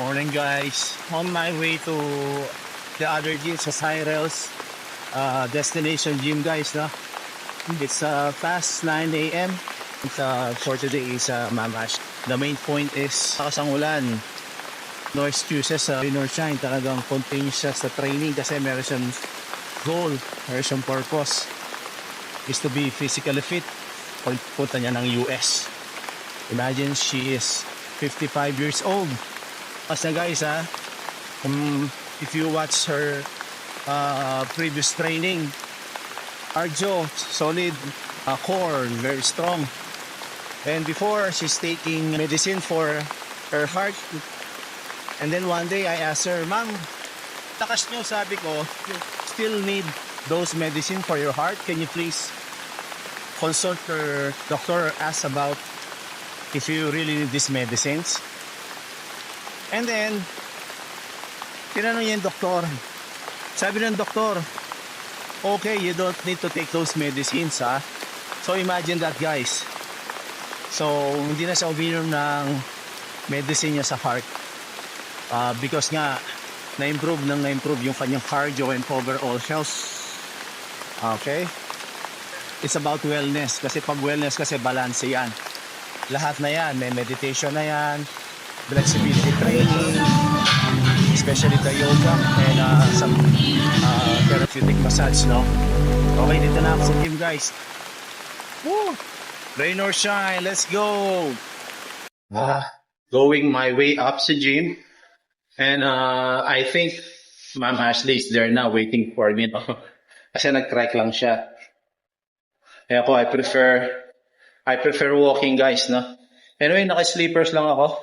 Morning guys, on my way to the other gym sa Cyrils destination gym guys, no? It's past 9 a.m. For today is Mamash. The main point is lakas ang ulan. No excuses sa Rain or Shine, talagang continuous siya sa training kasi meron siyang goal, meron siyang purpose is to be physically fit pag punta niya ng US. Imagine she is 55 years old. Kasi guys if you watch her previous training, cardio, solid, core, very strong. And before, she's taking medicine for her heart. And then one day I asked her, "Ma'am, takas nyo," sabi ko, "you still need those medicine for your heart. Can you please consult your doctor, ask about if you really need these medicines?" And then, tinanong niya yung doktor. Sabi ng doktor, "Okay, you don't need to take those medicines, ha?" So imagine that guys. So, hindi na siya uminom ng medicine niya sa heart. Because nga, na-improve yung kanyang cardio and overall health. Okay? It's about wellness. Kasi pag wellness, kasi balance yan. Lahat na yan. May meditation na yan. Flexibility training. Especially the yoga. And some therapeutic massage, no? Okay, dito na ako sa gym, guys. Woo! Rain or shine, let's go! Going my way up sa gym. And I think Ma'am Ashley is there now waiting for me. No? Kasi nag-trek lang siya. Kaya ako, I prefer walking guys, no? Anyway, naka-sleepers lang ako.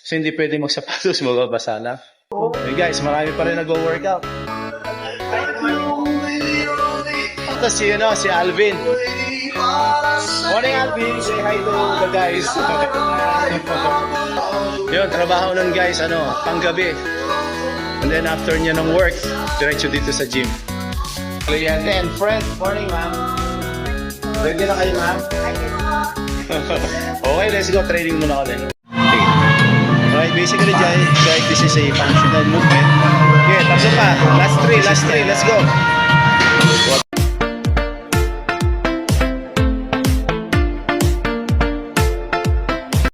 So hindi pwede magsapatos, mababasa lang. Hey guys, marami pa rin nag-workout. Ito si Alvin. Morning Alvin, say hi to the guys. Yun, trabaho nun guys, panggabi. And then after niya ng work, diretso dito sa gym. Client and friend, morning ma'am. Ready na kayo ma'am? Okay, let's go, training muna ulit. Okay. Alright, basically guys, this is a functional movement. Okay, tatlo pa. Last three, let's go.